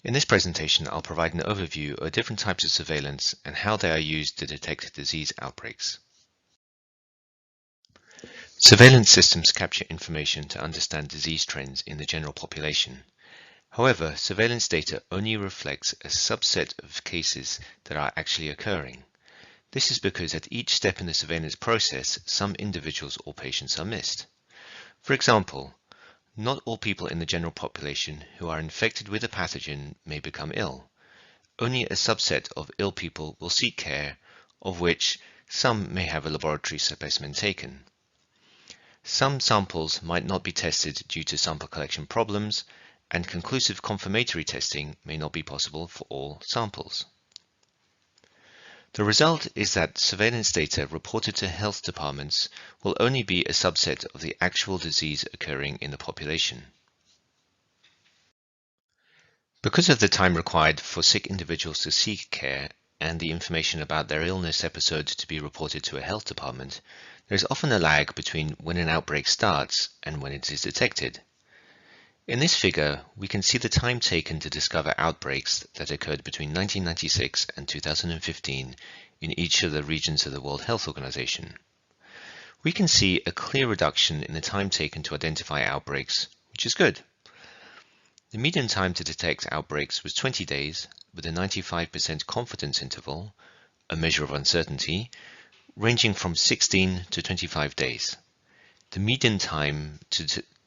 In this presentation, I'll provide an overview of different types of surveillance and how they are used to detect disease outbreaks. Surveillance systems capture information to understand disease trends in the general population. However, surveillance data only reflects a subset of cases that are actually occurring. This is because at each step in the surveillance process, some individuals or patients are missed. For example, not all people in the general population who are infected with a pathogen may become ill. Only a subset of ill people will seek care, of which some may have a laboratory specimen taken. Some samples might not be tested due to sample collection problems, and conclusive confirmatory testing may not be possible for all samples. The result is that surveillance data reported to health departments will only be a subset of the actual disease occurring in the population. Because of the time required for sick individuals to seek care and the information about their illness episode to be reported to a health department, there is often a lag between when an outbreak starts and when it is detected. In this figure, we can see the time taken to discover outbreaks that occurred between 1996 and 2015 in each of the regions of the World Health Organization. We can see a clear reduction in the time taken to identify outbreaks, which is good. The median time to detect outbreaks was 20 days, with a 95% confidence interval, a measure of uncertainty, ranging from 16 to 25 days. The median time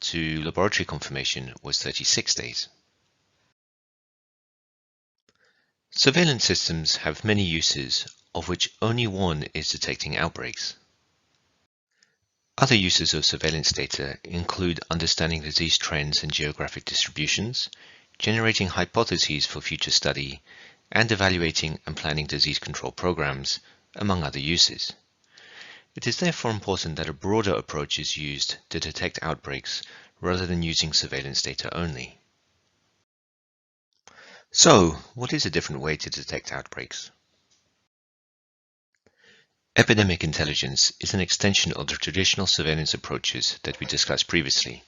to laboratory confirmation was 36 days. Surveillance systems have many uses, of which only one is detecting outbreaks. Other uses of surveillance data include understanding disease trends and geographic distributions, generating hypotheses for future study, and evaluating and planning disease control programs, among other uses. It is therefore important that a broader approach is used to detect outbreaks rather than using surveillance data only. So, what is a different way to detect outbreaks? Epidemic intelligence is an extension of the traditional surveillance approaches that we discussed previously.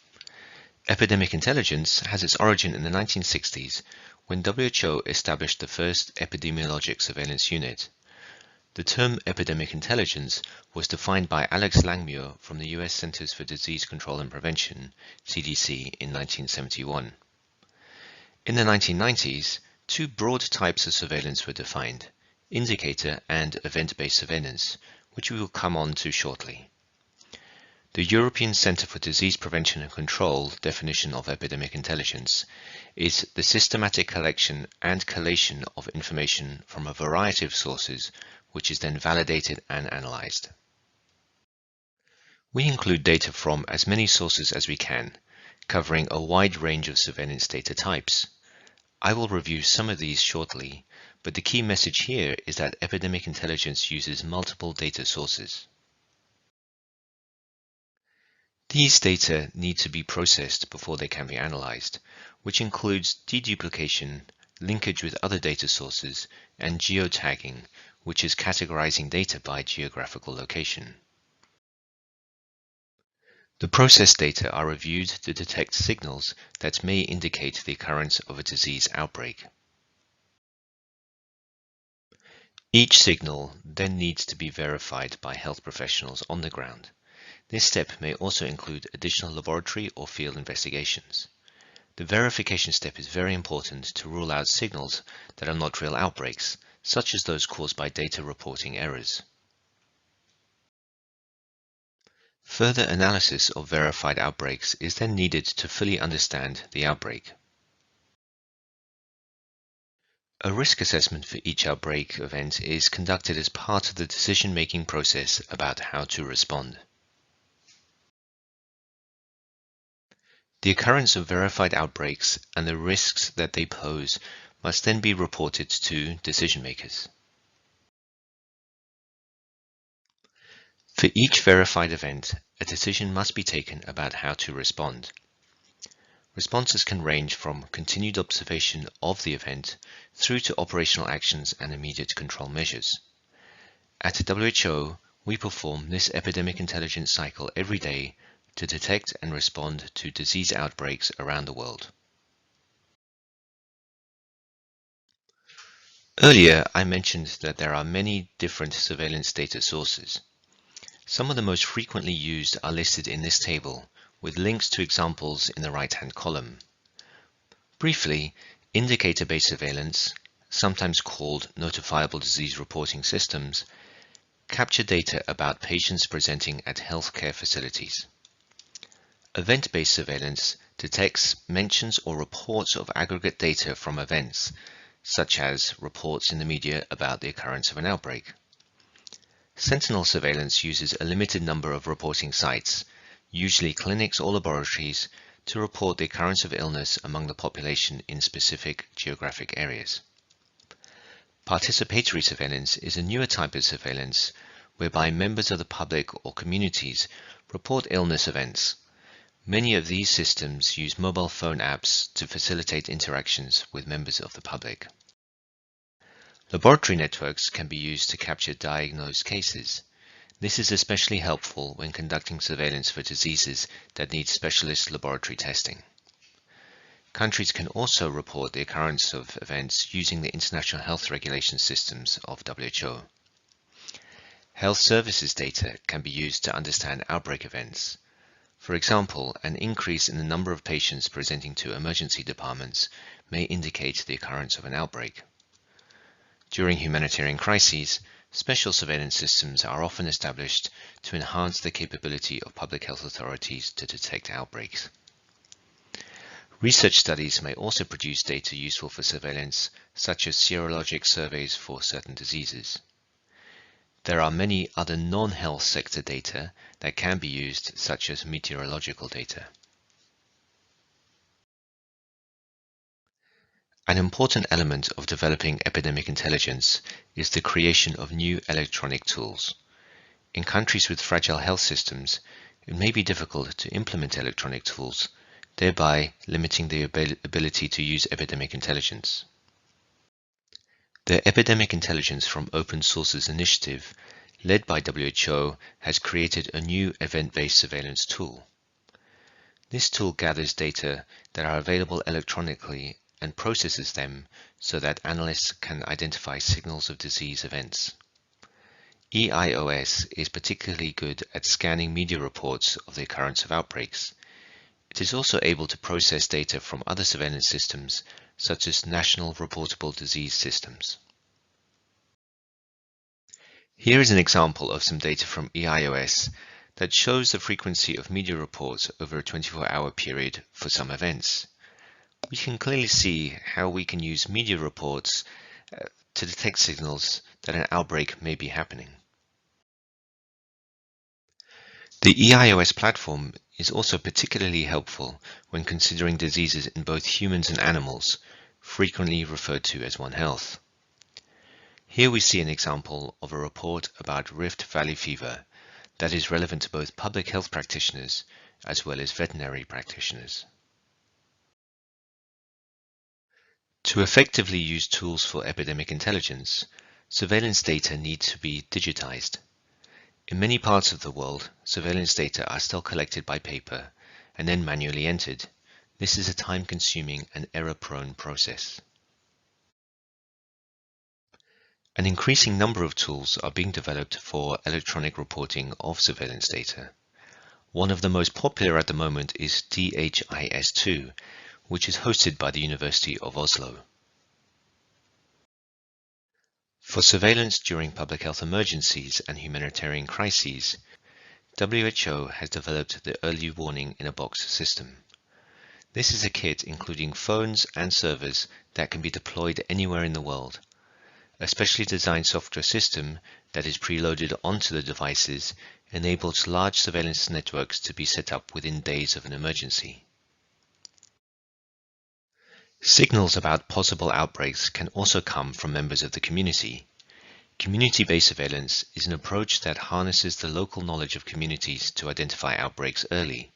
Epidemic intelligence has its origin in the 1960s when WHO established the first epidemiologic surveillance unit. The term epidemic intelligence was defined by Alex Langmuir from the US Centers for Disease Control and Prevention, CDC, in 1971. In the 1990s, two broad types of surveillance were defined: indicator and event-based surveillance, which we will come on to shortly. The European Centre for Disease Prevention and Control definition of epidemic intelligence is the systematic collection and collation of information from a variety of sources, which is then validated and analyzed. We include data from as many sources as we can, covering a wide range of surveillance data types. I will review some of these shortly, but the key message here is that epidemic intelligence uses multiple data sources. These data need to be processed before they can be analyzed, which includes deduplication, linkage with other data sources, and geotagging, which is categorizing data by geographical location. The processed data are reviewed to detect signals that may indicate the occurrence of a disease outbreak. Each signal then needs to be verified by health professionals on the ground. This step may also include additional laboratory or field investigations. The verification step is very important to rule out signals that are not real outbreaks, such as those caused by data reporting errors. Further analysis of verified outbreaks is then needed to fully understand the outbreak. A risk assessment for each outbreak event is conducted as part of the decision-making process about how to respond. The occurrence of verified outbreaks and the risks that they pose must then be reported to decision makers. For each verified event, a decision must be taken about how to respond. Responses can range from continued observation of the event through to operational actions and immediate control measures. At WHO, we perform this epidemic intelligence cycle every day to detect and respond to disease outbreaks around the world. Earlier, I mentioned that there are many different surveillance data sources. Some of the most frequently used are listed in this table, with links to examples in the right-hand column. Briefly, indicator-based surveillance, sometimes called notifiable disease reporting systems, capture data about patients presenting at healthcare facilities. Event-based surveillance detects, mentions, or reports of aggregate data from events, such as reports in the media about the occurrence of an outbreak. Sentinel surveillance uses a limited number of reporting sites, usually clinics or laboratories, to report the occurrence of illness among the population in specific geographic areas. Participatory surveillance is a newer type of surveillance whereby members of the public or communities report illness events. Many of these systems use mobile phone apps to facilitate interactions with members of the public. Laboratory networks can be used to capture diagnosed cases. This is especially helpful when conducting surveillance for diseases that need specialist laboratory testing. Countries can also report the occurrence of events using the international health regulation systems of WHO. Health services data can be used to understand outbreak events. For example, an increase in the number of patients presenting to emergency departments may indicate the occurrence of an outbreak. During humanitarian crises, special surveillance systems are often established to enhance the capability of public health authorities to detect outbreaks. Research studies may also produce data useful for surveillance, such as serologic surveys for certain diseases. There are many other non-health sector data that can be used, such as meteorological data. An important element of developing epidemic intelligence is the creation of new electronic tools. In countries with fragile health systems, it may be difficult to implement electronic tools, thereby limiting the ability to use epidemic intelligence. The Epidemic Intelligence from Open Sources initiative, led by WHO, has created a new event-based surveillance tool. This tool gathers data that are available electronically and processes them so that analysts can identify signals of disease events. EIOS is particularly good at scanning media reports of the occurrence of outbreaks. It is also able to process data from other surveillance systems, such as national reportable disease systems. Here is an example of some data from EIOS that shows the frequency of media reports over a 24-hour period for some events. We can clearly see how we can use media reports to detect signals that an outbreak may be happening. The EIOS platform is also particularly helpful when considering diseases in both humans and animals, frequently referred to as One Health. Here we see an example of a report about Rift Valley fever that is relevant to both public health practitioners as well as veterinary practitioners. To effectively use tools for epidemic intelligence, surveillance data need to be digitized. In many parts of the world, surveillance data are still collected by paper and then manually entered. This is a time-consuming and error-prone process. An increasing number of tools are being developed for electronic reporting of surveillance data. One of the most popular at the moment is DHIS2, which is hosted by the University of Oslo. For surveillance during public health emergencies and humanitarian crises, WHO has developed the Early Warning in a Box system. This is a kit including phones and servers that can be deployed anywhere in the world. A specially designed software system that is preloaded onto the devices enables large surveillance networks to be set up within days of an emergency. Signals about possible outbreaks can also come from members of the community. Community-based surveillance is an approach that harnesses the local knowledge of communities to identify outbreaks early.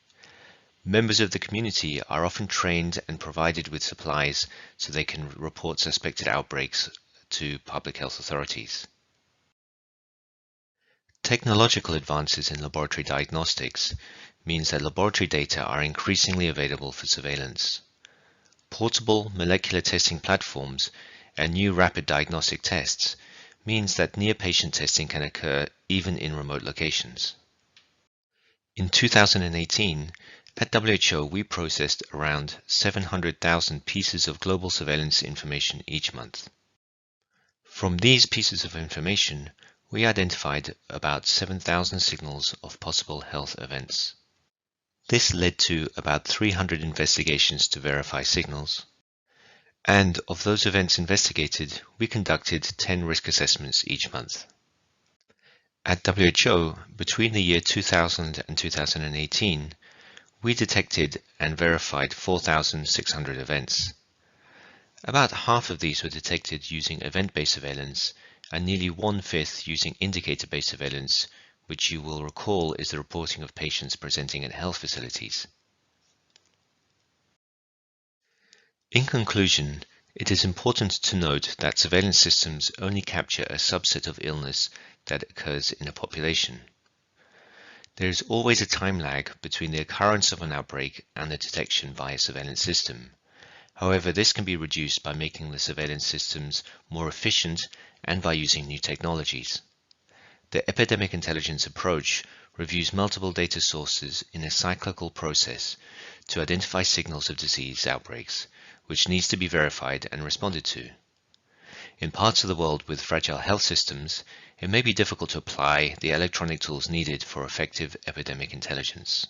Members of the community are often trained and provided with supplies so they can report suspected outbreaks to public health authorities. Technological advances in laboratory diagnostics means that laboratory data are increasingly available for surveillance. Portable molecular testing platforms and new rapid diagnostic tests means that near-patient testing can occur even in remote locations. In 2018, at WHO, we processed around 700,000 pieces of global surveillance information each month. From these pieces of information, we identified about 7,000 signals of possible health events. This led to about 300 investigations to verify signals. And of those events investigated, we conducted 10 risk assessments each month. At WHO, between the year 2000 and 2018, we detected and verified 4,600 events. About half of these were detected using event-based surveillance, and nearly one-fifth using indicator-based surveillance, which you will recall is the reporting of patients presenting at health facilities. In conclusion, it is important to note that surveillance systems only capture a subset of illness that occurs in a population. There is always a time lag between the occurrence of an outbreak and the detection via surveillance system. However, this can be reduced by making the surveillance systems more efficient and by using new technologies. The epidemic intelligence approach reviews multiple data sources in a cyclical process to identify signals of disease outbreaks, which needs to be verified and responded to. In parts of the world with fragile health systems, it may be difficult to apply the electronic tools needed for effective epidemic intelligence.